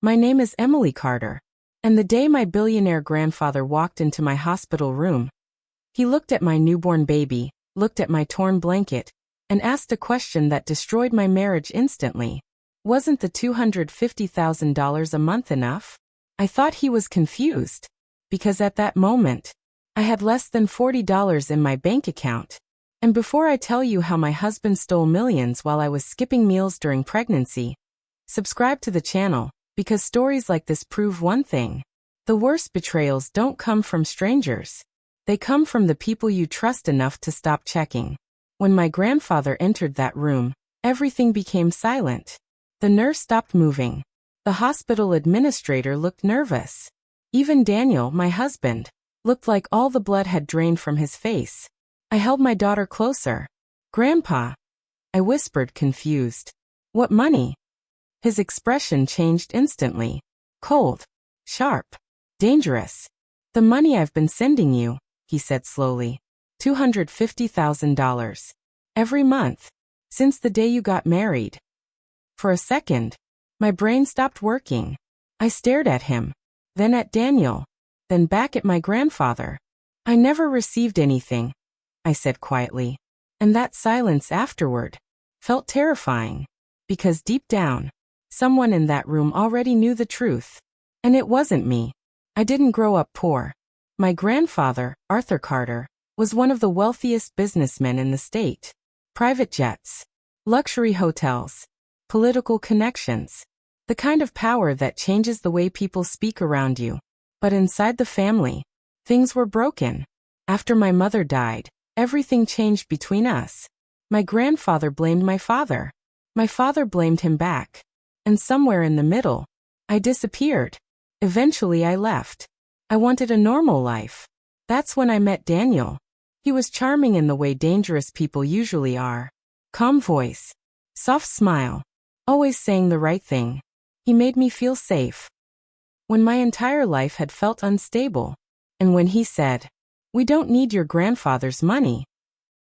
My name is Emily Carter. And the day my billionaire grandfather walked into my hospital room, he looked at my newborn baby, looked at my torn blanket, and asked a question that destroyed my marriage instantly. Wasn't the $250,000 a month enough? I thought he was confused, because at that moment, I had less than $40 in my bank account. And before I tell you how my husband stole millions while I was skipping meals during pregnancy, subscribe to the channel, because stories like this prove one thing. The worst betrayals don't come from strangers. They come from the people you trust enough to stop checking. When my grandfather entered that room, everything became silent. The nurse stopped moving. The hospital administrator looked nervous. Even Daniel, my husband, looked like all the blood had drained from his face. I held my daughter closer. "Grandpa," I whispered, confused. "What money?" His expression changed instantly. Cold, sharp, dangerous. "The money I've been sending you," he said slowly. $250,000. Every month. Since the day you got married. For a second, my brain stopped working. I stared at him, then at Daniel, then back at my grandfather. "I never received anything," I said quietly. And that silence afterward felt terrifying, because deep down, someone in that room already knew the truth. And it wasn't me. I didn't grow up poor. My grandfather, Arthur Carter, was one of the wealthiest businessmen in the state. Private jets, luxury hotels, political connections. The kind of power that changes the way people speak around you. But inside the family, things were broken. After my mother died, everything changed between us. My grandfather blamed my father. My father blamed him back. And somewhere in the middle, I disappeared. Eventually I left. I wanted a normal life. That's when I met Daniel. He was charming in the way dangerous people usually are. Calm voice. Soft smile. Always saying the right thing. He made me feel safe. When my entire life had felt unstable. And when he said, "We don't need your grandfather's money,"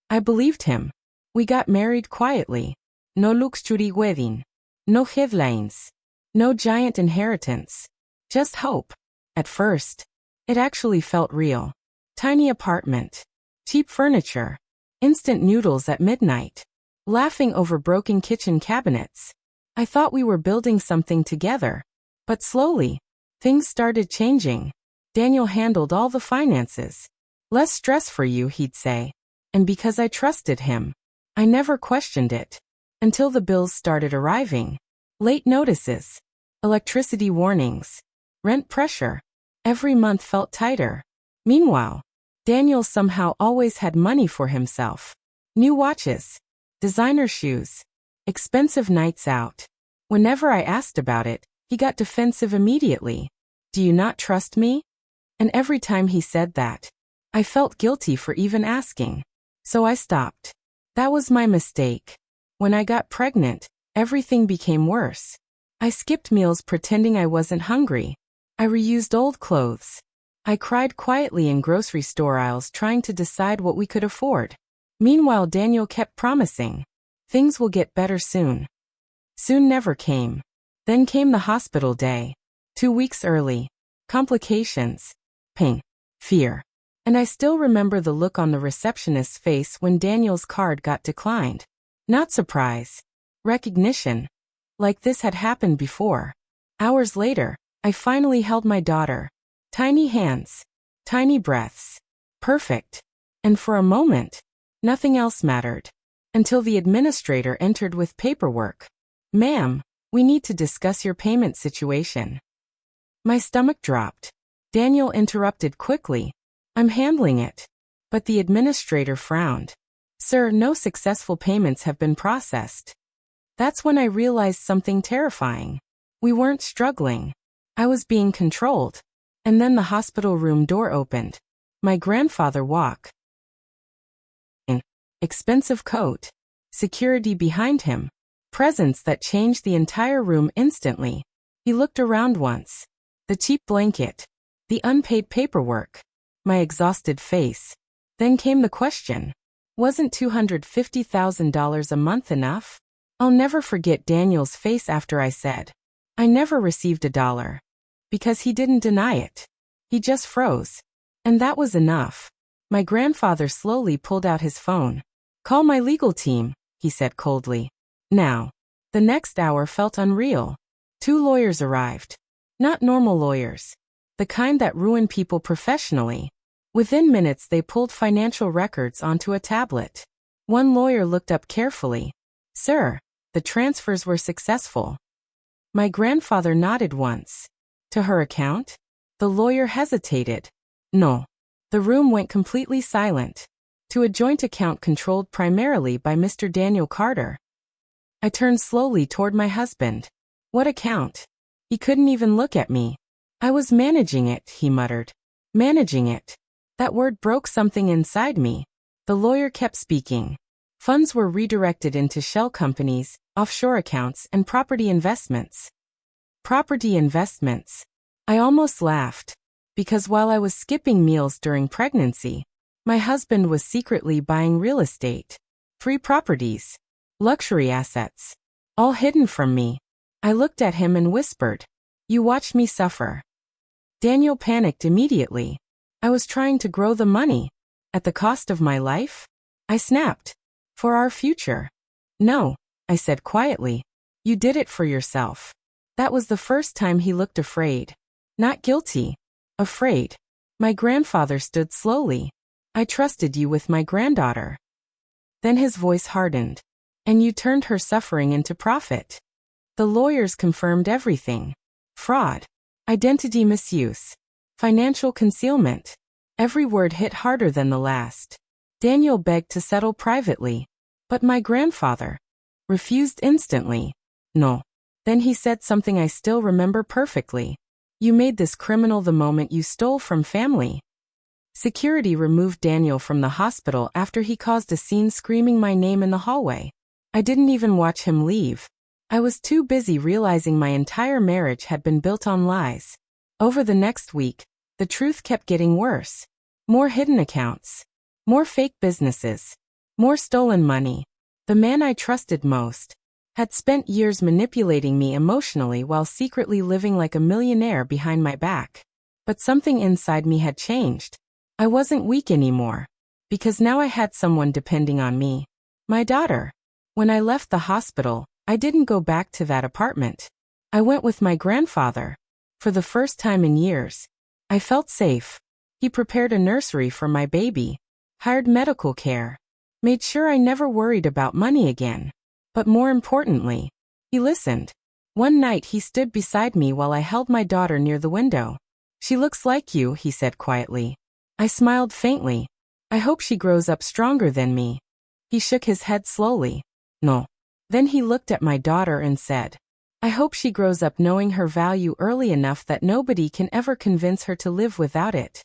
I believed him. We got married quietly. No luxury wedding. No headlines. No giant inheritance. Just hope. At first, it actually felt real. Tiny apartment. Cheap furniture. Instant noodles at midnight. Laughing over broken kitchen cabinets. I thought we were building something together. But slowly, things started changing. Daniel handled all the finances. "Less stress for you," he'd say. And because I trusted him, I never questioned it. Until the bills started arriving. Late notices. Electricity warnings. Rent pressure. Every month felt tighter. Meanwhile, Daniel somehow always had money for himself. New watches. Designer shoes. Expensive nights out. Whenever I asked about it, he got defensive immediately. "Do you not trust me?" And every time he said that, I felt guilty for even asking. So I stopped. That was my mistake. When I got pregnant, everything became worse. I skipped meals pretending I wasn't hungry. I reused old clothes. I cried quietly in grocery store aisles trying to decide what we could afford. Meanwhile, Daniel kept promising, "Things will get better soon." Soon never came. Then came the hospital day. 2 weeks early. Complications. Pain. Fear. And I still remember the look on the receptionist's face when Daniel's card got declined. Not surprise. Recognition. Like this had happened before. Hours later, I finally held my daughter. Tiny hands. Tiny breaths. Perfect. And for a moment, nothing else mattered. Until the administrator entered with paperwork. "Ma'am, we need to discuss your payment situation." My stomach dropped. Daniel interrupted quickly. "I'm handling it." But the administrator frowned. "Sir, no successful payments have been processed." That's when I realized something terrifying. We weren't struggling. I was being controlled. And then the hospital room door opened. My grandfather walked in. Expensive coat. Security behind him. Presence that changed the entire room instantly. He looked around once. The cheap blanket. The unpaid paperwork. My exhausted face. Then came the question. Wasn't $250,000 a month enough? I'll never forget Daniel's face after I said, I never received $1. Because he didn't deny it. He just froze. And that was enough. My grandfather slowly pulled out his phone. Call my legal team, he said coldly. Now. The next hour felt unreal. 2 lawyers arrived. Not normal lawyers. The kind that ruin people professionally. Within minutes they pulled financial records onto a tablet. One lawyer looked up carefully. Sir, the transfers were successful. My grandfather nodded once. To her account? The lawyer hesitated. No. The room went completely silent. To a joint account controlled primarily by Mr. Daniel Carter. I turned slowly toward my husband. What account? He couldn't even look at me. I was managing it, he muttered. Managing it. That word broke something inside me. The lawyer kept speaking. Funds were redirected into shell companies, offshore accounts, and property investments. Property investments. I almost laughed. Because while I was skipping meals during pregnancy, my husband was secretly buying real estate. 3 properties. Luxury assets. All hidden from me. I looked at him and whispered, You watched me suffer. Daniel panicked immediately. I was trying to grow the money. At the cost of my life? I snapped. For our future. No, I said quietly. You did it for yourself. That was the first time he looked afraid. Not guilty. Afraid. My grandfather stood slowly. I trusted you with my granddaughter. Then his voice hardened. And you turned her suffering into profit. The lawyers confirmed everything. Fraud. Identity misuse. Financial concealment. Every word hit harder than the last. Daniel begged to settle privately. But my grandfather refused instantly. No. Then he said something I still remember perfectly. You made this criminal the moment you stole from family. Security removed Daniel from the hospital after he caused a scene screaming my name in the hallway. I didn't even watch him leave. I was too busy realizing my entire marriage had been built on lies. Over the next week, the truth kept getting worse. More hidden accounts. More fake businesses. More stolen money. The man I trusted most had spent years manipulating me emotionally while secretly living like a millionaire behind my back. But something inside me had changed. I wasn't weak anymore. Because now I had someone depending on me. My daughter. When I left the hospital, I didn't go back to that apartment. I went with my grandfather. For the first time in years, I felt safe. He prepared a nursery for my baby, hired medical care, made sure I never worried about money again. But more importantly, he listened. One night he stood beside me while I held my daughter near the window. She looks like you, he said quietly. I smiled faintly. I hope she grows up stronger than me. He shook his head slowly. No. Then he looked at my daughter and said, I hope she grows up knowing her value early enough that nobody can ever convince her to live without it.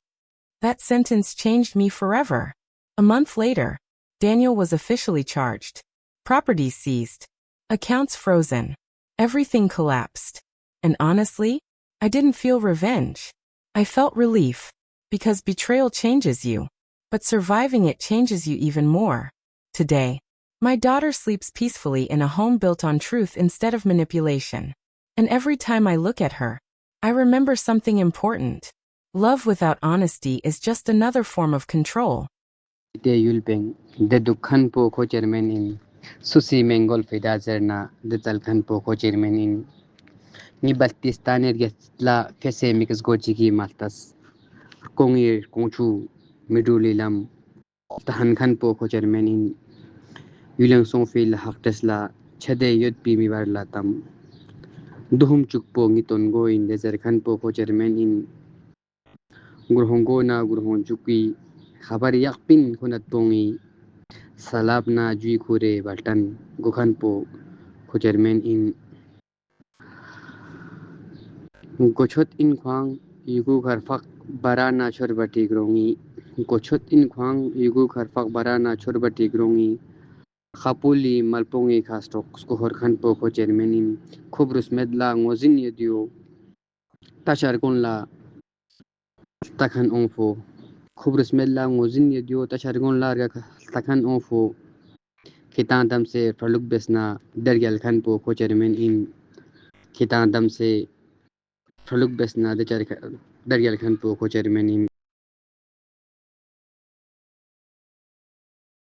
That sentence changed me forever. A month later, Daniel was officially charged. Properties seized. Accounts frozen. Everything collapsed. And honestly, I didn't feel revenge. I felt relief. Because betrayal changes you. But surviving it changes you even more. Today, my daughter sleeps peacefully in a home built on truth instead of manipulation. And every time I look at her, I remember something important. Love without honesty is just another form of control. De Yulpeng, the Dukhan Poko chairman in Susi Mengol Fedazerna, the Talkan Poko chairman in Nibaltistaner Getla Kesemix Gochiki Maltas, Kongir Konchu, Midulilam, Tahankan Poko chairman in Yulang Songfil Haktesla, Chade Yud Pimivar Latam, Duhum Chukpo Nitongo in the Zerkan Poko chairman in Gurhongona Gurhonchuki, Habari Yakpin Hunatongi. Salabna Jui Kure Baltan Gokhanpo Kochermen in Gochot in Kwang Yugu Karfak Barana Chorbati Grongi Gochot in Kwang Yugu Karfak Barana Chorbati Grongi Khapuli Malpongi Kastok Skohor Khanpo Kochermen in Kubrus Medla Ngozin Yedio Tachargonla Takhan Onfo Kubrus Medla Ngozin Yedio Tachargon Larga Takhan Onfo Kitantam se Praluk Besna Dergal Khanpo Kochermen in kita dam se phaluk besna de char daryal khan po ko chairman in